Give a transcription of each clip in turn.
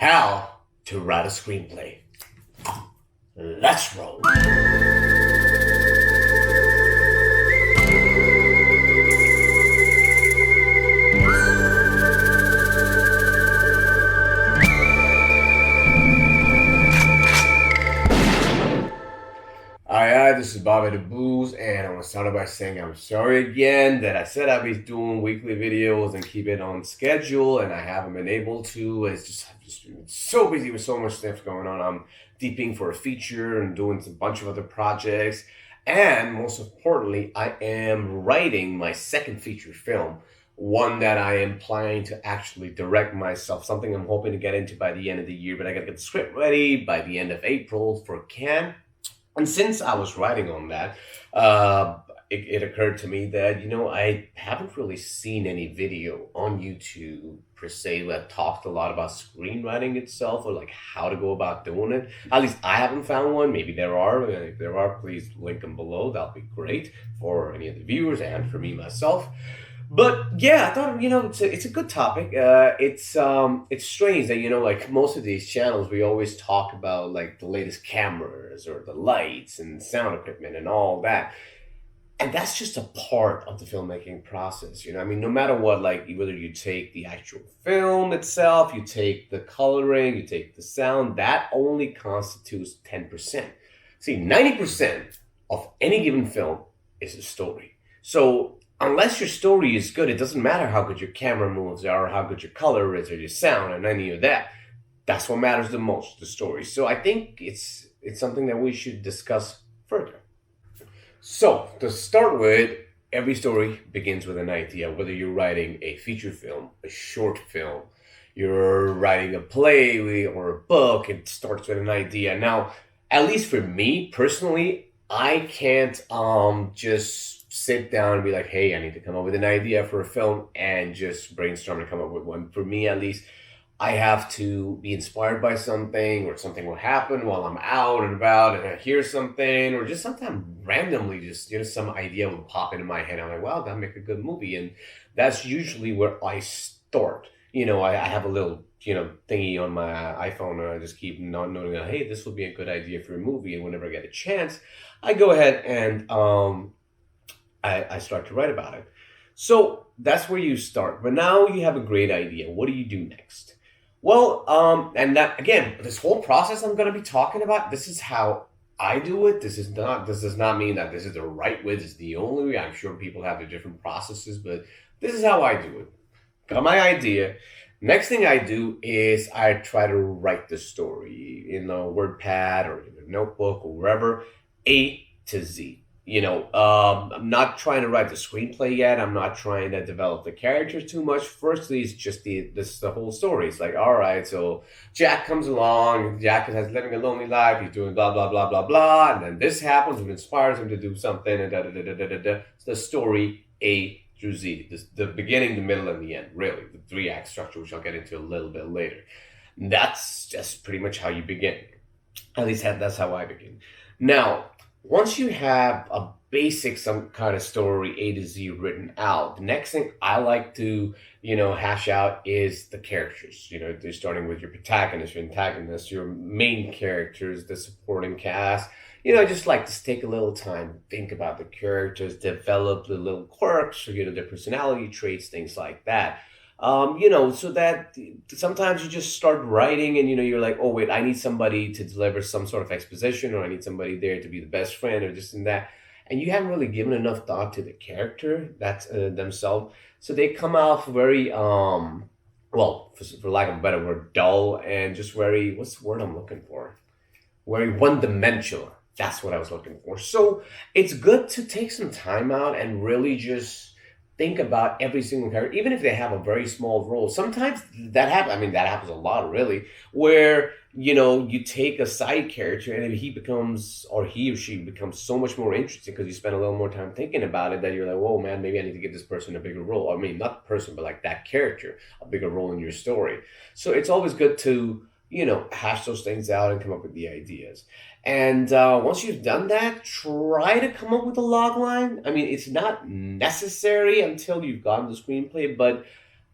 How to write a screenplay. Let's roll. Hi, this is bobbydbuze, and I want to start off by saying I'm sorry again that I said I'd be doing weekly videos and keep it on schedule, and I haven't been able to. I've just been so busy with so much stuff going on. I'm deeping for a feature and doing a bunch of other projects, and most importantly, I am writing my second feature film, one that I am planning to actually direct myself, something I'm hoping to get into by the end of the year, but I gotta get the script ready by the end of April for Cannes. And since I was writing on that, it occurred to me that, I haven't really seen any video on YouTube per se that talked a lot about screenwriting itself or like how to go about doing it. At least I haven't found one. Maybe there are. And if there are, please link them below. That'll be great for any of the viewers and for me myself. But yeah, I thought it's a good topic. It's strange that like most of these channels we always talk about like the latest cameras or the lights and sound equipment and all that, and that's just a part of the filmmaking process. I mean, no matter what, like whether you take the actual film itself, you take the coloring, you take the sound, that only constitutes 10%. See, 90% of any given film is a story. So unless your story is good, it doesn't matter how good your camera moves are, or how good your color is, or your sound, and any of that. That's what matters the most, the story. So I think it's something that we should discuss further. So to start with, every story begins with an idea. Whether you're writing a feature film, a short film, you're writing a play or a book, it starts with an idea. Now, at least for me personally, I can't just sit down and be like, hey, I need to come up with an idea for a film and just brainstorm and come up with one. For me, at least, I have to be inspired by something, or something will happen while I'm out and about and I hear something, or just sometimes randomly just some idea will pop into my head. I'm like, wow, that'd make a good movie. And that's usually where I start. I have a little thingy on my iPhone, and I just keep noting that, hey, this would be a good idea for a movie. And whenever I get a chance, I go ahead and I start to write about it. So that's where you start. But now you have a great idea. What do you do next? Well, and that again, this whole process I'm going to be talking about, this is how I do it. This does not mean that this is the right way. This is the only way. I'm sure people have their different processes, but this is how I do it. Got my idea. Next thing I do is I try to write the story in a Wordpad or in a notebook or wherever, A to Z. I'm not trying to write the screenplay yet. I'm not trying to develop the characters too much. Firstly, it's just the whole story. It's like, all right, so Jack comes along. Jack is living a lonely life. He's doing blah blah blah blah blah, and then this happens and inspires him to do something. And da da da da da da da. It's the story A through Z. The beginning, the middle, and the end. Really, the 3-act structure, which I'll get into a little bit later. That's just pretty much how you begin. At least that's how I begin. Now, once you have a basic, some kind of story A to Z written out, the next thing I like to, hash out is the characters. They're starting with your protagonist, your antagonist, your main characters, the supporting cast. I just like to take a little time, think about the characters, develop the little quirks, or, their personality traits, things like that. So that sometimes you just start writing and, you're like, oh, wait, I need somebody to deliver some sort of exposition, or I need somebody there to be the best friend, or this and that. And you haven't really given enough thought to the character that's themselves. So they come off very, well, for lack of a better word, dull, and just very, what's the word I'm looking for? Very one-dimensional. That's what I was looking for. So it's good to take some time out and really just think about every single character, even if they have a very small role. Sometimes that happens. I mean, that happens a lot, really, where, you take a side character and he or she becomes so much more interesting because you spend a little more time thinking about it, that you're like, whoa, man, maybe I need to give this person a bigger role. I mean, not the person, but like that character, a bigger role in your story. So it's always good to, hash those things out and come up with the ideas. And once you've done that, try to come up with a log line. I mean, it's not necessary until you've gotten the screenplay, but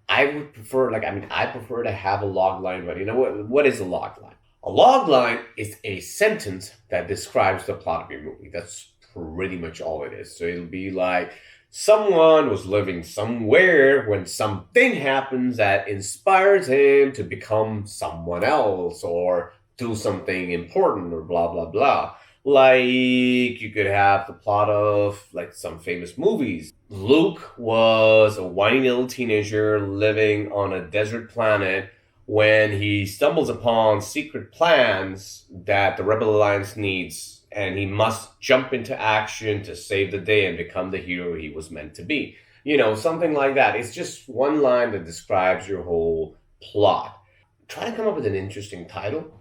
I would prefer, like, I mean, I prefer to have a log line, but you know what is a log line? A log line is a sentence that describes the plot of your movie. That's pretty much all it is. So it'll be like, someone was living somewhere when something happens that inspires him to become someone else or do something important or blah, blah, blah. Like, you could have the plot of like some famous movies. Luke was a whiny little teenager living on a desert planet when he stumbles upon secret plans that the Rebel Alliance needs, and he must jump into action to save the day and become the hero he was meant to be. You know, something like that. It's just one line that describes your whole plot. Try to come up with an interesting title.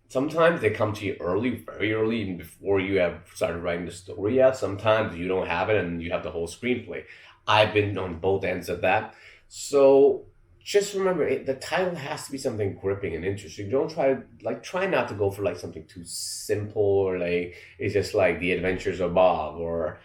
Sometimes they come to you early, very early, even before you have started writing the story yet. Sometimes you don't have it and you have the whole screenplay. I've been on both ends of that. So just remember, the title has to be something gripping and interesting. Don't try not to go for like something too simple, or like it's just like The Adventures of Bob, or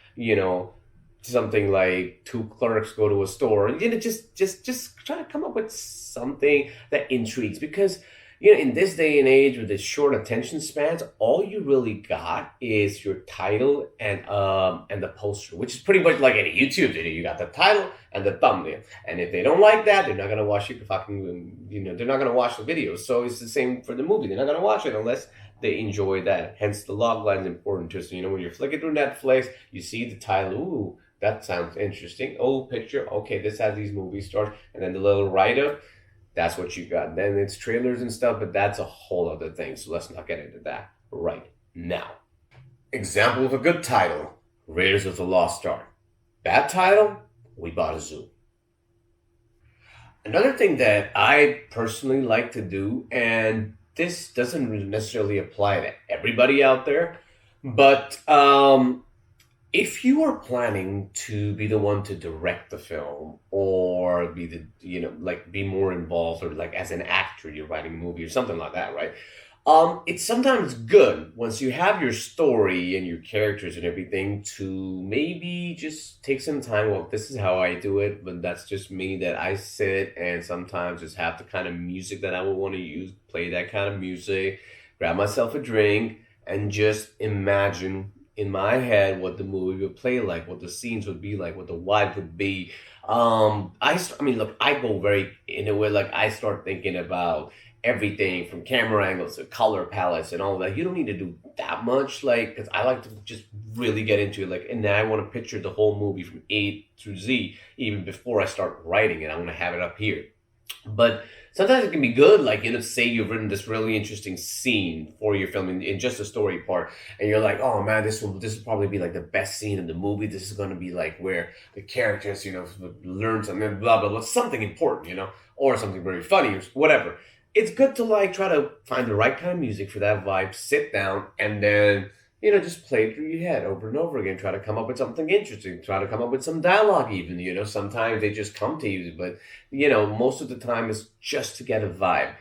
something like two clerks go to a store. And just try to come up with something that intrigues, because in this day and age with the short attention spans, all you really got is your title and the poster, which is pretty much like any YouTube video. You got the title and the thumbnail, and if they don't like that, they're not gonna watch you fucking. They're not gonna watch the video. So it's the same for the movie. They're not gonna watch it unless they enjoy that. Hence, the log line is important too. So when you're flicking through Netflix, you see the title. Ooh, that sounds interesting. Oh, picture. Okay, this has these movie stars, and then the little write up. That's what you got. Then it's trailers and stuff, but that's a whole other thing. So let's not get into that right now. Example of a good title: Raiders of the Lost Ark. Bad title: We Bought a Zoo. Another thing that I personally like to do, and this doesn't necessarily apply to everybody out there, but if you are planning to be the one to direct the film, or be be more involved, or like as an actor you're writing a movie or something like that, right? It's sometimes good once you have your story and your characters and everything to maybe just take some time. Well, this is how I do it, but that's just me, that I sit and sometimes just have the kind of music that I would want to use, play that kind of music, grab myself a drink, and just imagine in my head what the movie would play like, what the scenes would be like, what the vibe would be. I mean, look, I go very in a way, like I start thinking about everything from camera angles to color palettes and all that. You don't need to do that much, like, because I like to just really get into it, like, and then I want to picture the whole movie from A through Z even before I start writing it. I want to have it up here. But sometimes it can be good, like, say you've written this really interesting scene for your film in just a story part, and you're like, oh man, this will probably be like the best scene in the movie. This is going to be like where the characters, learn something, blah, blah, blah, something important, or something very funny or whatever. It's good to like try to find the right kind of music for that vibe, sit down, and then just play it through your head over and over again. Try to come up with something interesting. Try to come up with some dialogue even, sometimes they just come to you, but, most of the time it's just to get a vibe.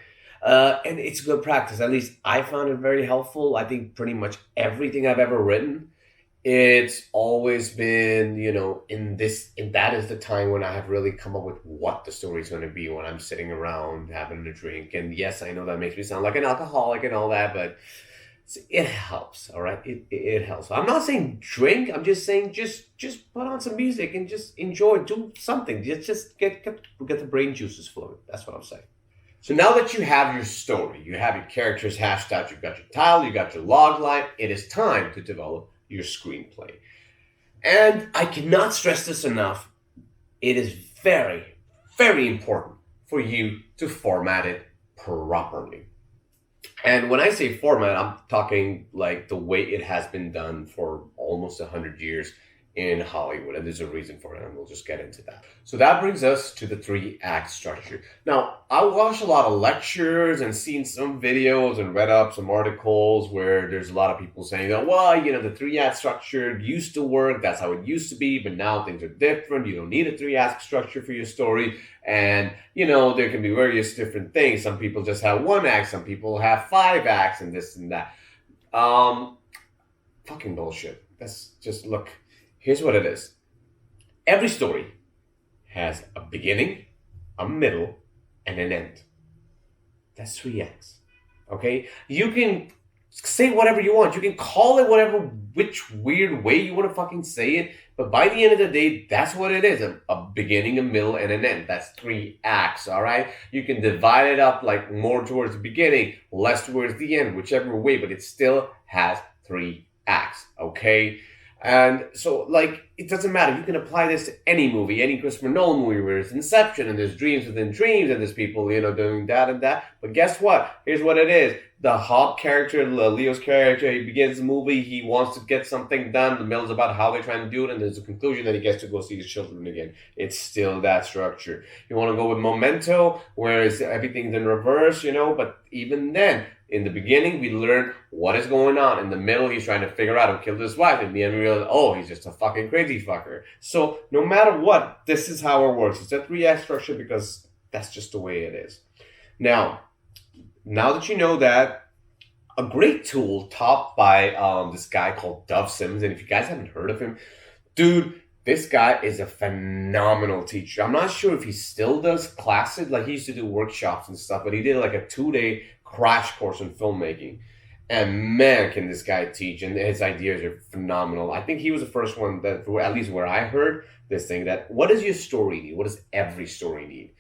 And it's good practice. At least I found it very helpful. I think pretty much everything I've ever written, it's always been, and that is the time when I have really come up with what the story's going to be, when I'm sitting around having a drink. And yes, I know that makes me sound like an alcoholic and all that, but it helps, all right? It helps. I'm not saying drink. I'm just saying just put on some music and just enjoy. Do something. Just get the brain juices flowing. That's what I'm saying. So now that you have your story, you have your characters hashed out, you've got your title, you got your log line, it is time to develop your screenplay. And I cannot stress this enough. It is very, very important for you to format it properly. And when I say format, I'm talking like the way it has been done for almost 100 years in Hollywood. And there's a reason for it, and we'll just get into that. So that brings us to the 3-act structure. Now, I watched a lot of lectures and seen some videos and read up some articles where there's a lot of people saying that, well, the 3-act structure used to work. That's how it used to be. But now things are different. You don't need a 3-act structure for your story. And, there can be various different things. Some people just have 1 act. Some people have 5 acts and this and that. Fucking bullshit. That's just, look, here's what it is. Every story has a beginning, a middle, and an end. That's 3 acts. Okay? You can say whatever you want. You can call it whatever, which weird way you want to fucking say it. But by the end of the day, that's what it is. A beginning, a middle, and an end. That's 3 acts, all right? You can divide it up like more towards the beginning, less towards the end, whichever way, but it still has 3 acts, okay? And so, like, it doesn't matter. You can apply this to any movie, any Christopher Nolan movie where it's Inception and there's dreams within dreams and there's people, doing that and that. But guess what? Here's what it is. The Hob character, Leo's character, he begins the movie, he wants to get something done. The middle's about how they're trying to do it, and there's a conclusion that he gets to go see his children again. It's still that structure. You want to go with Memento, where everything's in reverse, but even then, in the beginning, we learn what is going on. In the middle, he's trying to figure out who killed his wife. In the end, we realize, he's just a fucking crazy fucker. So no matter what, this is how it works. It's a 3-act structure because that's just the way it is. Now that you know that, a great tool taught by this guy called Dov Sims, and if you guys haven't heard of him, dude, this guy is a phenomenal teacher. I'm not sure if he still does classes. Like, he used to do workshops and stuff, but he did like a 2-day crash course in filmmaking. And man, can this guy teach, and his ideas are phenomenal. I think he was the first one that, at least where I heard this thing, that what does your story need? What does every story need?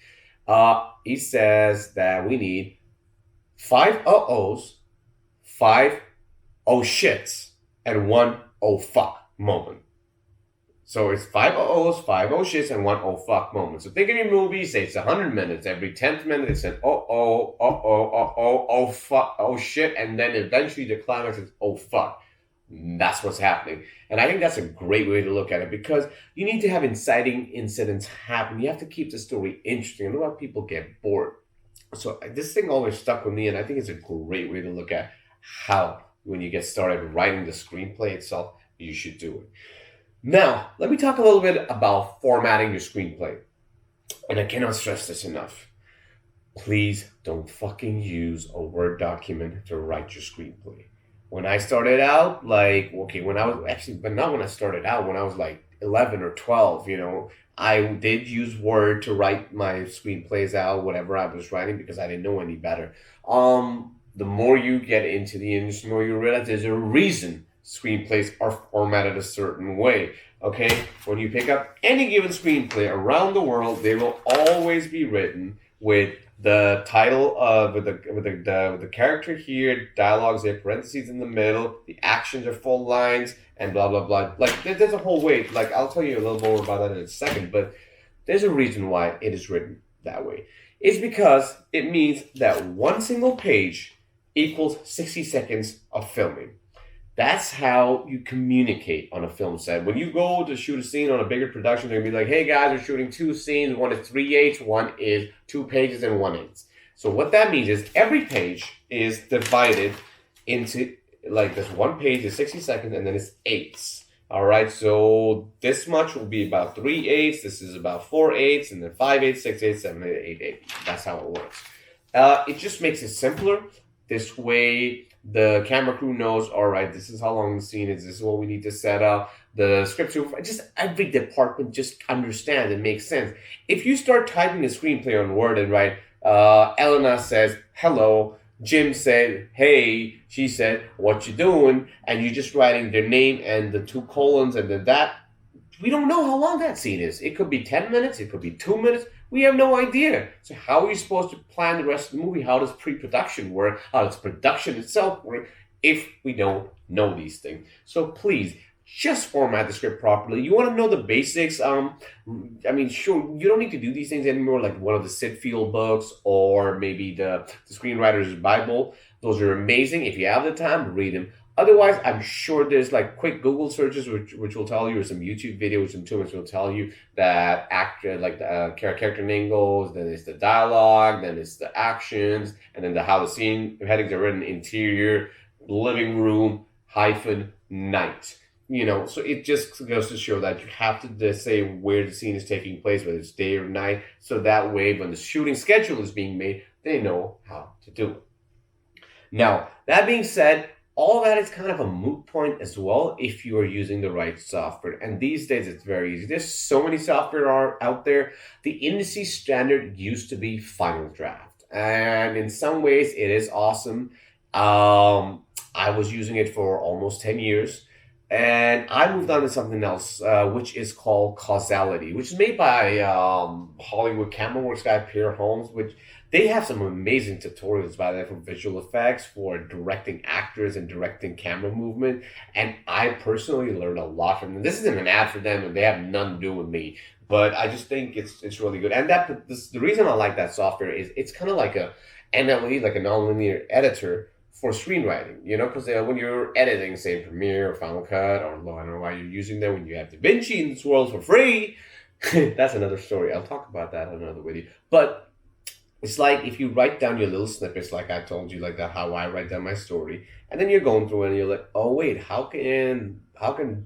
He says that we need 5 uh-ohs, 5 oh shits, and 1 oh fuck moment. So it's 5 uh-ohs, 5 oh shits, and 1 oh fuck moment. So think of your movie, say it's 100 minutes. Every 10th minute it's an oh fuck, oh shit, and then eventually the climax is oh fuck. That's what's happening. And I think that's a great way to look at it, because you need to have inciting incidents happen. You have to keep the story interesting. A lot of people get bored. So this thing always stuck with me, and I think it's a great way to look at how, when you get started writing the screenplay itself, you should do it. Now, let me talk a little bit about formatting your screenplay. And I cannot stress this enough. Please don't fucking use a Word document to write your screenplay. When I started out, when I was like 11 or 12, I did use Word to write my screenplays out, whatever I was writing, because I didn't know any better. The more you get into the industry, the more you realize there's a reason screenplays are formatted a certain way. Okay, when you pick up any given screenplay around the world, they will always be written with the title with the character here, dialogues there, parentheses in the middle, the actions are full lines, and blah blah blah. Like, there's a whole way. Like, I'll tell you a little more about that in a second, but there's a reason why it is written that way. It's because it means that one single page equals 60 seconds of filming. That's how you communicate on a film set. When you go to shoot a scene on a bigger production, they're going to be like, hey guys, we're shooting 2 scenes. One is 3/8, one is 2 pages and 1/8. So what that means is every page is divided into, like, this one page is 60 seconds and then it's 8s. All right, so this much will be about 3/8. This is about 4/8, and then 5/8, 6/8, 7/8, 8/8. That's how it works. It just makes it simpler. This way, the camera crew knows, all right, this is how long the scene is. This is what we need to set up. The script supervisor, just every department just understands. It makes sense. If you start typing a screenplay on Word and write, Elena says, hello, Jim said, hey, she said, what you doing? And you're just writing their name and the 2 colons and then that. We don't know how long that scene is. It could be 10 minutes. It could be 2 minutes. We have no idea. So how are you supposed to plan the rest of the movie? How does pre-production work? How does production itself work if we don't know these things? So please, just format the script properly. You want to know the basics. Sure, you don't need to do these things anymore, like one of the Sid Field books or maybe the Screenwriter's Bible. Those are amazing. If you have the time, read them. Otherwise, I'm sure there's like quick Google searches which will tell you, or some YouTube videos and which will tell you that character name goes, then it's the dialogue, then it's the actions, and then how the scene headings are written: interior, living room, -night. So it just goes to show that you have to say where the scene is taking place, whether it's day or night, so that way when the shooting schedule is being made, they know how to do it. Now, that being said, all that is kind of a moot point as well if you are using the right software. And these days it's very easy. There's so many software are out there. The industry standard used to be Final Draft, and in some ways it is awesome. I was using it for almost 10 years. And I moved on to something else, which is called Causality, which is made by Hollywood Camera Works guy Pierre Holmes, which they have some amazing tutorials by that for visual effects, for directing actors and directing camera movement. And I personally learned a lot from them. This isn't an ad for them, and they have nothing to do with me. But I just think it's really good. And the reason I like that software is it's kind of like a NLE, like a nonlinear editor for screenwriting, because when you're editing, say Premiere or Final Cut, or I don't know why you're using them when you have DaVinci in this world for free. That's another story. I'll talk about that in another video. But it's like if you write down your little snippets, like I told you, like that, how I write down my story, and then you're going through it and you're like, oh wait, how can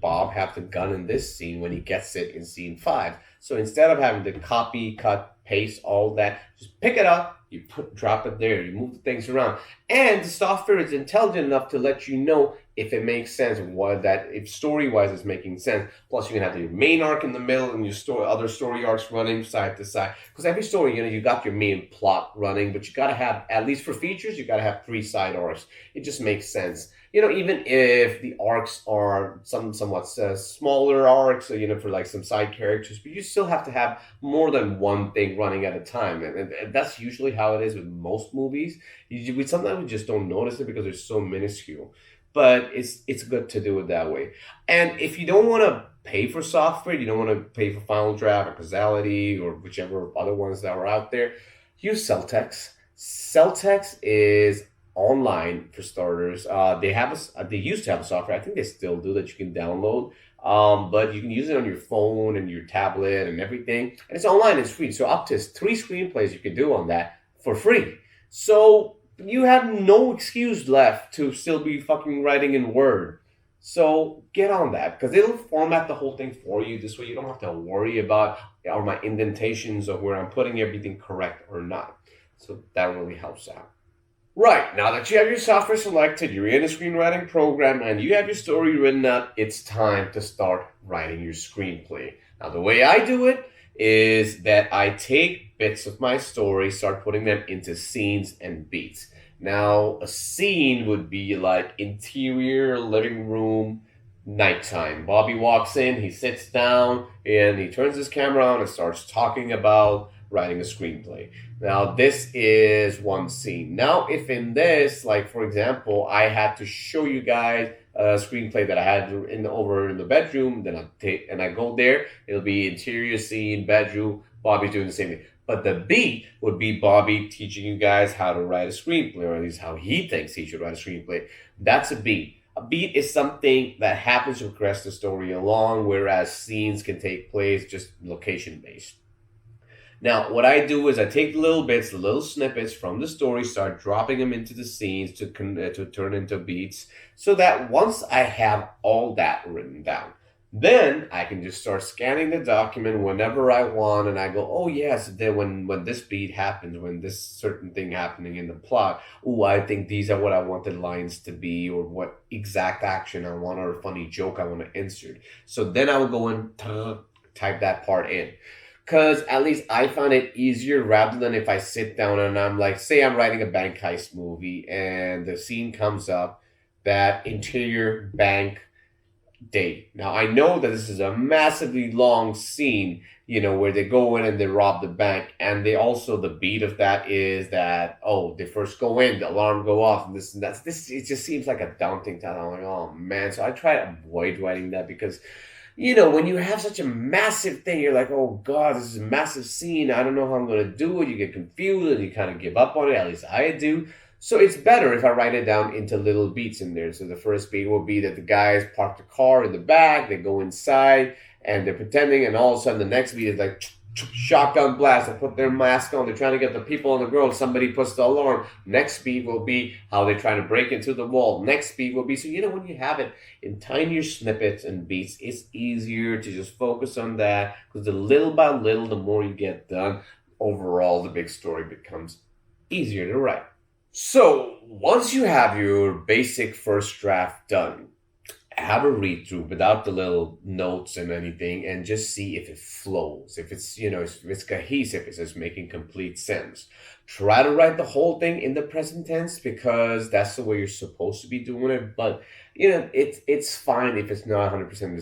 Bob have the gun in this scene when he gets it in scene 5? So instead of having to copy, cut, paste, all that, just pick it up, you drop it there, you move the things around, and the software is intelligent enough to let you know if it makes sense, if story-wise it's making sense. Plus, you can have your main arc in the middle and your other story arcs running side to side. Because every story, you got your main plot running, but you got to have, at least for features, you got to have 3 side arcs. It just makes sense. Even if the arcs are somewhat smaller arcs, for like some side characters, but you still have to have more than one thing running at a time. And that's usually how it is with most movies. Sometimes we just don't notice it because they're so minuscule. But it's good to do it that way. And if you don't want to pay for software, you don't want to pay for Final Draft or Causality or whichever other ones that are out there, use Celtx. Celtx is online for starters. They used to have a software. I think they still do, that you can download. But you can use it on your phone and your tablet and everything. And it's online, it's free. So up to 3 screenplays you can do on that for free. So you have no excuse left to still be fucking writing in Word. So get on that, because it'll format the whole thing for you. This way you don't have to worry about are my indentations or where I'm putting everything correct or not. So that really helps out. Right, now that you have your software selected, you're in a screenwriting program, and you have your story written out, it's time to start writing your screenplay. Now, the way I do it is that I take bits of my story, start putting them into scenes and beats. Now, a scene would be like interior living room, nighttime. Bobby walks in, he sits down, and he turns his camera on and starts talking about writing a screenplay. Now, this is one scene. Now, if in this, like for example, I had to show you guys a screenplay that I had over in the bedroom, then I go there, it'll be interior scene, bedroom, Bobby's doing the same thing. But the beat would be Bobby teaching you guys how to write a screenplay, or at least how he thinks he should write a screenplay. That's a beat. A beat is something that happens to progress the story along, whereas scenes can take place just location-based. Now, what I do is I take the little bits, the little snippets from the story, start dropping them into the scenes to turn into beats, so that once I have all that written down, then I can just start scanning the document whenever I want, and I go, oh yes, then when this beat happens, when this certain thing happening in the plot, oh, I think these are what I want the lines to be, or what exact action I want, or a funny joke I want to insert. So then I will go and type that part in. Because at least I find it easier, rather than if I sit down and I'm like, say I'm writing a bank heist movie and the scene comes up, that interior bank day. Now, I know that this is a massively long scene, where they go in and they rob the bank. And the beat of that is that, oh, they first go in, the alarm go off, and this and that. It just seems like a daunting task. I'm like, oh man. So I try to avoid writing that, because when you have such a massive thing, you're like, oh God, this is a massive scene. I don't know how I'm going to do it. You get confused and you kind of give up on it. At least I do. So it's better if I write it down into little beats in there. So the first beat will be that the guys park the car in the back, they go inside and they're pretending, and all of a sudden the next beat is like shotgun blast. They put their mask on, they're trying to get the people on the ground, somebody puts the alarm. Next beat will be how they're trying to break into the wall. Next beat will be, so when you have it in tinier snippets and beats, it's easier to just focus on that, because the little by little, the more you get done, overall the big story becomes easier to write. So once you have your basic first draft done, have a read through without the little notes and anything, and just see if it flows, if it's, if it's cohesive, if it's making complete sense. Try to write the whole thing in the present tense because that's the way you're supposed to be doing it. But it's fine if it's not 100%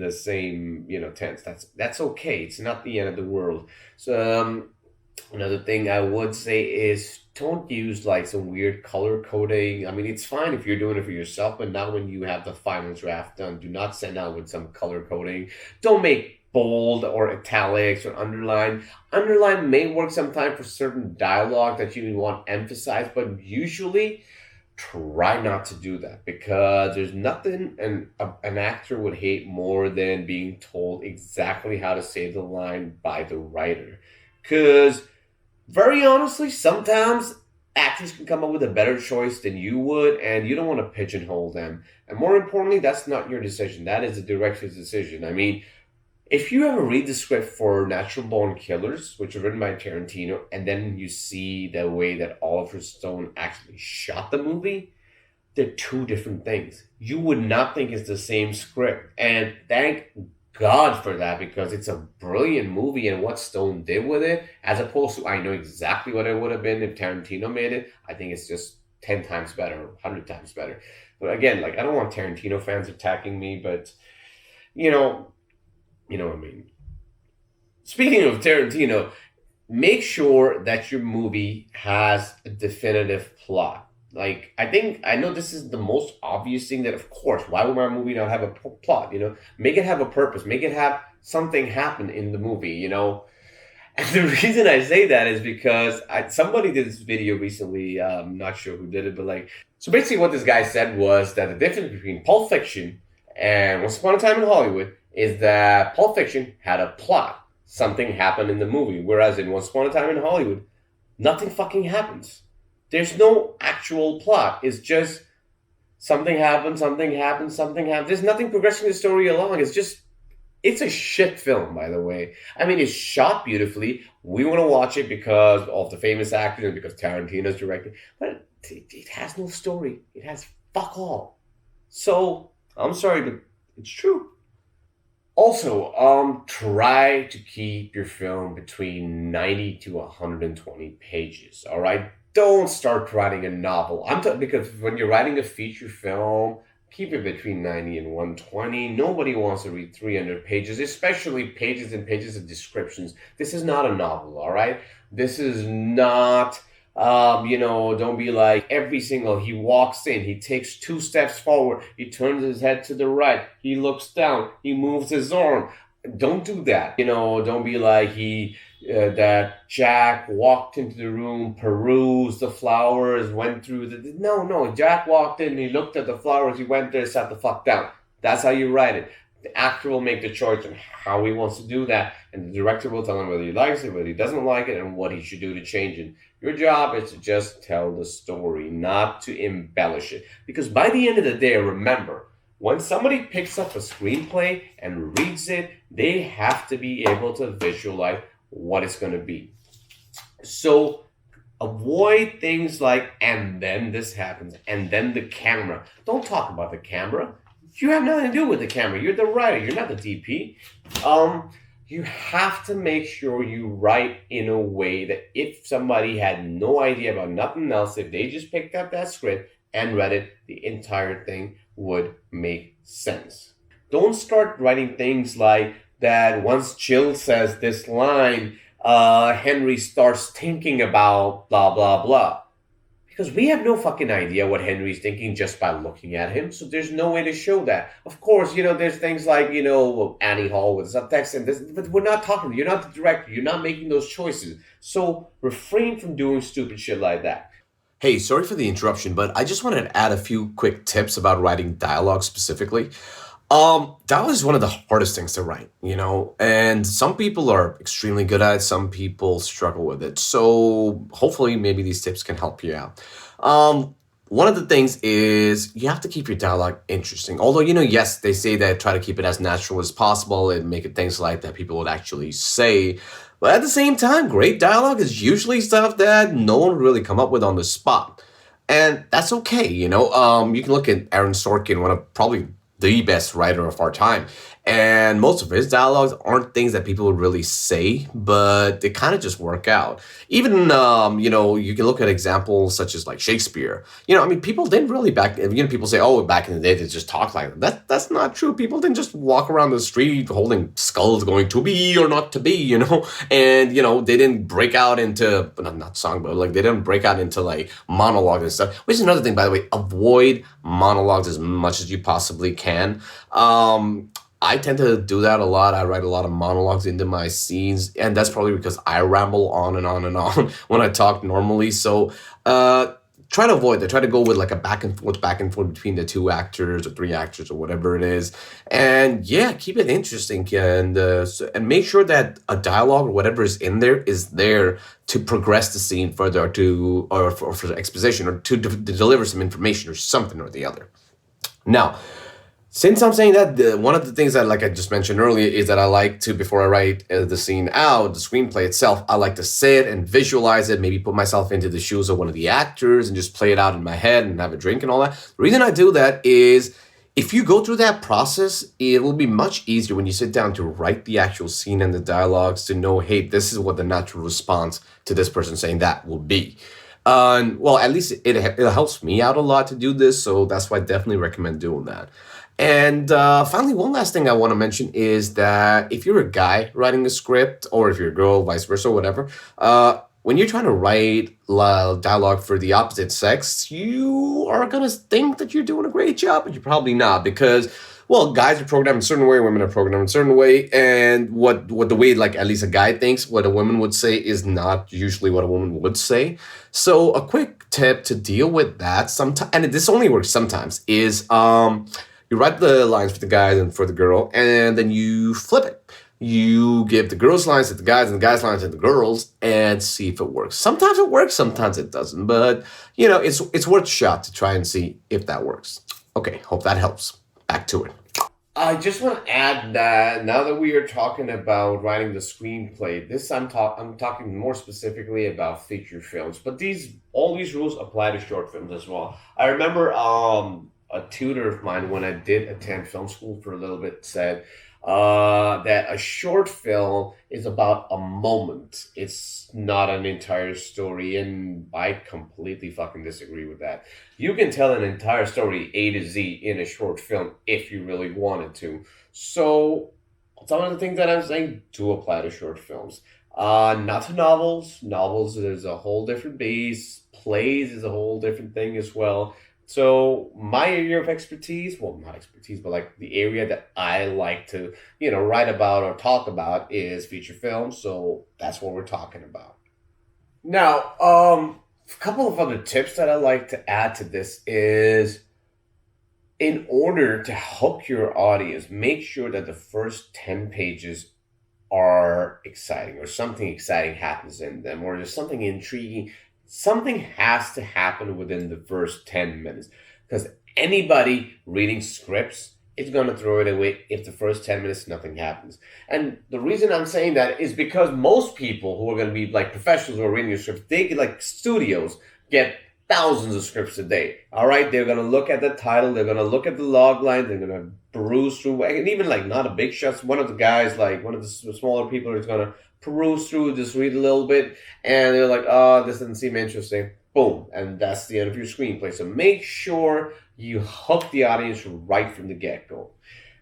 the same tense. That's okay. It's not the end of the world. So another thing I would say is don't use like some weird color coding. I mean, it's fine if you're doing it for yourself, but not when you have the final draft done. Do not send out with some color coding. Don't make bold or italics or underline. Underline may work sometimes for certain dialogue that you want emphasized, but usually try not to do that because there's nothing an actor would hate more than being told exactly how to say the line by the writer. Because very honestly, sometimes actors can come up with a better choice than you would, and you don't want to pigeonhole them. And more importantly, that's not your decision. That is the director's decision. I mean, if you ever read the script for Natural Born Killers, which was written by Tarantino, and then you see the way that Oliver Stone actually shot the movie, they're two different things. You would not think it's the same script. And thank God for that because it's a brilliant movie and what Stone did with it, as opposed to I know exactly what it would have been if Tarantino made it. I think it's just 10 times better, 100 times better. But again, like I don't want Tarantino fans attacking me, but you know, you know what I mean. Speaking of Tarantino, make sure that your movie has a definitive plot. Like, I know this is the most obvious thing that, of course, why would my movie not have a plot? Make it have a purpose, make it have something happen in the movie. And the reason I say that is because somebody did this video recently. I'm not sure who did it, but like, so basically, what this guy said was that the difference between Pulp Fiction and Once Upon a Time in Hollywood is that Pulp Fiction had a plot. Something happened in the movie, whereas in Once Upon a Time in Hollywood, nothing fucking happens. There's no actual plot. It's just something happens, something happens, something happens. There's nothing progressing the story along. It's a shit film, by the way. I mean, it's shot beautifully. We want to watch it because of the famous actors and because Tarantino's directing. But it has no story. It has fuck all. So, I'm sorry, but it's true. Also, try to keep your film between 90 to 120 pages, all right? Don't start writing a novel. Because when you're writing a feature film, keep it between 90 and 120. Nobody wants to read 300 pages, especially pages and pages of descriptions. This is not a novel, all right? This is not don't be like he walks in, he takes 2 steps forward, he turns his head to the right, he looks down, he moves his arm. Don't do that. Don't be like that Jack walked into the room, perused the flowers, went through no, Jack walked in, he looked at the flowers, he went there, sat the fuck down. That's how you write it. The actor will make the choice on how he wants to do that, and the director will tell him whether he likes it, whether he doesn't like it, and what he should do to change it. Your job is to just tell the story, not to embellish it. Because by the end of the day, remember, when somebody picks up a screenplay and reads it, they have to be able to visualize what it's going to be. So avoid things like, and then this happens, and then the camera. Don't talk about the camera. You have nothing to do with the camera. You're the writer. You're not the DP. You have to make sure you write in a way that if somebody had no idea about nothing else, if they just picked up that script and read it, the entire thing would make sense. Don't start writing things like that once Jill says this line, Henry starts thinking about blah, blah, blah. Because we have no fucking idea what Henry's thinking just by looking at him, so there's no way to show that. Of course, there's things like, Annie Hall with subtext and this, but we're not talking, you're not the director, you're not making those choices. So refrain from doing stupid shit like that. Hey, sorry for the interruption, but I just wanted to add a few quick tips about writing dialogue specifically. Dialogue is one of the hardest things to write, and some people are extremely good at it, some people struggle with it. So hopefully maybe these tips can help you out. One of the things is you have to keep your dialogue interesting. Although, yes, they say that try to keep it as natural as possible and make it things like that people would actually say. But at the same time, great dialogue is usually stuff that no one really come up with on the spot. And that's okay, you know. You can look at Aaron Sorkin, one of probably the best writer of our time. And most of his dialogues aren't things that people would really say, but they kind of just work out. Even, you can look at examples such as like Shakespeare. I mean, people didn't really people say, oh, back in the day, they just talked like that. That's not true. People didn't just walk around the street holding skulls going to be or not to be, and, they didn't break out into, not song, but like they didn't break out into like monologues and stuff, which is another thing, by the way, avoid monologues as much as you possibly can. I tend to do that a lot. I write a lot of monologues into my scenes, and that's probably because I ramble on and on and on when I talk normally. So, try to avoid that. Try to go with like a back and forth between the two actors or three actors or whatever it is, and yeah, keep it interesting and make sure that a dialogue or whatever is there to progress the scene further, or for exposition, or to deliver some information or something or the other. Now, since I'm saying that, one of the things that, like I just mentioned earlier, is that I like to, before I write the scene out, the screenplay itself, I like to sit and visualize it, maybe put myself into the shoes of one of the actors and just play it out in my head and have a drink and all that. The reason I do that is if you go through that process, it will be much easier when you sit down to write the actual scene and the dialogues to know, hey, this is what the natural response to this person saying that will be. Well, at least it helps me out a lot to do this, so that's why I definitely recommend doing that. And finally, one last thing I want to mention is that if you're a guy writing a script, or if you're a girl, vice versa, whatever, when you're trying to write dialogue for the opposite sex, you are going to think that you're doing a great job, but you're probably not, because, well, guys are programmed a certain way, women are programmed a certain way, and what the way, like, at least a guy thinks what a woman would say is not usually what a woman would say. So a quick tip to deal with that, sometimes, and this only works sometimes, is you write the lines for the guys and for the girl, and then you flip it. You give the girls' lines to the guys and the guys' lines to the girls, and see if it works. Sometimes it works, sometimes it doesn't. But it's worth a shot to try and see if that works. Okay, hope that helps. Back to it. I just want to add that now that we are talking about writing the screenplay, I'm talking more specifically about feature films, but all these rules apply to short films as well. I remember a tutor of mine, when I did attend film school for a little bit, said that a short film is about a moment. It's not an entire story, and I completely fucking disagree with that. You can tell an entire story A to Z in a short film if you really wanted to. So some of the things that I'm saying do apply to short films. Not to novels. Novels is a whole different beast. Plays is a whole different thing as well. So my area of expertise, well, not expertise, but like the area that I like to, write about or talk about is feature films. So that's what we're talking about. Now, a couple of other tips that I like to add to this is, in order to hook your audience, make sure that the first 10 pages are exciting, or something exciting happens in them, or there's something intriguing. Something has to happen within the first 10 minutes, because anybody reading scripts is going to throw it away if the first 10 minutes nothing happens. And the reason I'm saying that is because most people who are going to be like professionals who are reading your scripts, they get, like, studios get thousands of scripts a day. All right, they're going to look at the title, they're going to look at the log line, they're going to peruse through, and even like not a big shots. One of the guys, like one of the smaller people, is going to peruse through, just read a little bit, and they're like, oh, this doesn't seem interesting. Boom, and that's the end of your screenplay. So make sure you hook the audience right from the get-go.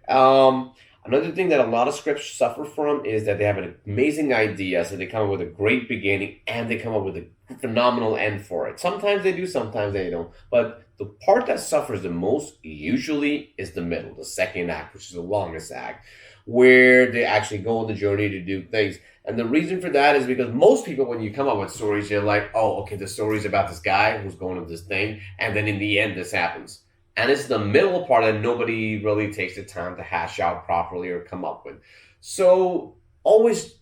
Another thing that a lot of scripts suffer from is that they have an amazing idea, so they come up with a great beginning and they come up with a phenomenal end for it. Sometimes they do, sometimes they don't. But the part that suffers the most usually is the middle, the second act, which is the longest act, where they actually go on the journey to do things. And the reason for that is because most people, when you come up with stories, you're like, oh, okay, the story's about this guy who's going to this thing, and then in the end, this happens. And it's the middle part that nobody really takes the time to hash out properly or come up with. So always,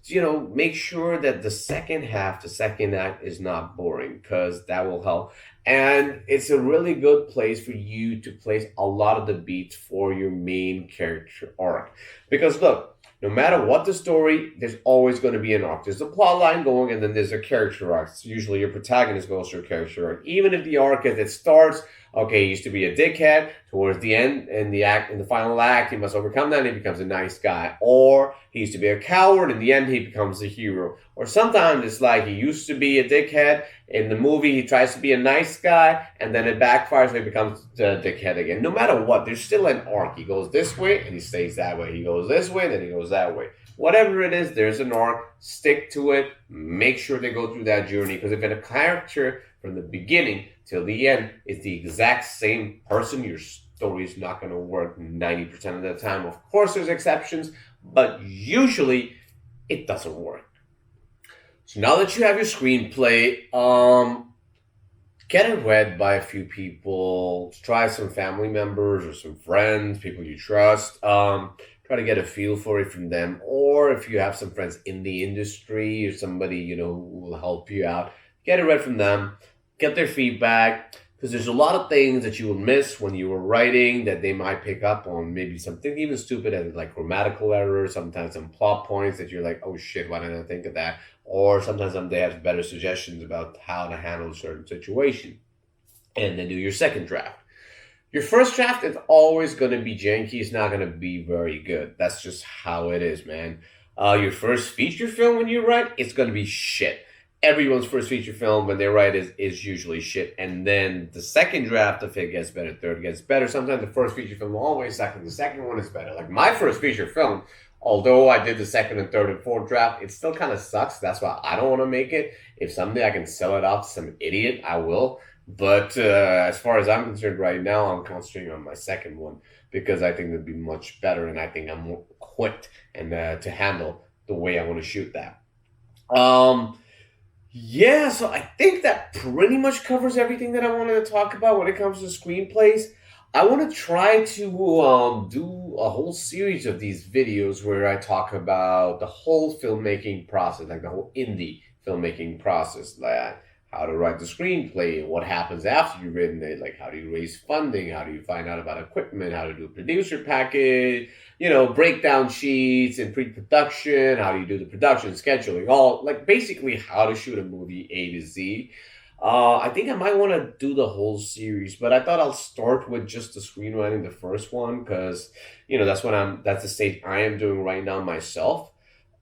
make sure that the second half, the second act, is not boring, because that will help. And it's a really good place for you to place a lot of the beats for your main character arc. Because look, no matter what the story, there's always going to be an arc. There's a plot line going, and then there's a character arc. So usually your protagonist goes through a character arc. Even if the arc as it starts, okay, he used to be a dickhead. Towards the end, in the final act, he must overcome that and he becomes a nice guy. Or he used to be a coward. In the end, he becomes a hero. Or sometimes it's like he used to be a dickhead. In the movie, he tries to be a nice guy, and then it backfires, so he becomes the dickhead again. No matter what, there's still an arc. He goes this way, and he stays that way. He goes this way, then he goes that way. Whatever it is, there's an arc. Stick to it. Make sure they go through that journey. Because if a character from the beginning till the end is the exact same person, your story is not going to work 90% of the time. Of course, there's exceptions, but usually it doesn't work. So now that you have your screenplay, get it read by a few people. Try some family members or some friends, people you trust. Try to get a feel for it from them. Or if you have some friends in the industry or somebody, who will help you out, get it read from them. Get their feedback. Because there's a lot of things that you will miss when you were writing that they might pick up on. Maybe something even stupid as like grammatical errors, sometimes some plot points that you're like, oh shit, why didn't I think of that? Or sometimes they have better suggestions about how to handle a certain situation. And then do your second draft. Your first draft is always going to be janky. It's not going to be very good. That's just how it is, man. Your first feature film when you write, it's going to be shit. Everyone's first feature film when they write is usually shit. And then the second draft, if it gets better, third gets better. Sometimes the first feature film always second. The second one is better. Like my first feature film, although I did the second and third and fourth draft, it still kind of sucks. That's why I don't want to make it. If someday I can sell it off to some idiot, I will. But as far as I'm concerned right now, I'm concentrating on my second one because I think it'd be much better and I think I'm more equipped and to handle the way I want to shoot that. Yeah, so I think that pretty much covers everything that I wanted to talk about when it comes to screenplays. I want to try to do a whole series of these videos where I talk about the whole filmmaking process, like the whole indie filmmaking process, like how to write the screenplay, what happens after you've written it, like how do you raise funding, how do you find out about equipment, how to do a producer package, breakdown sheets and pre-production, how do you do the production, scheduling, all like basically how to shoot a movie A to Z. I think I might want to do the whole series, but I thought I'll start with just the screenwriting, the first one, because that's the stage I am doing right now myself.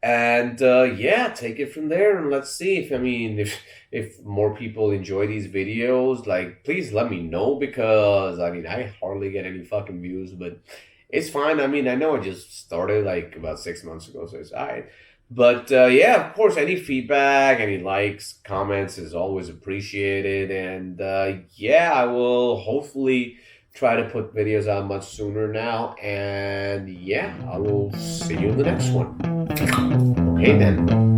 And yeah, take it from there and let's see if more people enjoy these videos. Like, please let me know because I hardly get any fucking views, but it's fine. I know I just started like about 6 months ago, so it's alright. But yeah, of course, any feedback, any likes, comments is always appreciated. And yeah, I will hopefully try to put videos out much sooner now. And yeah, I will see you in the next one. Okay then.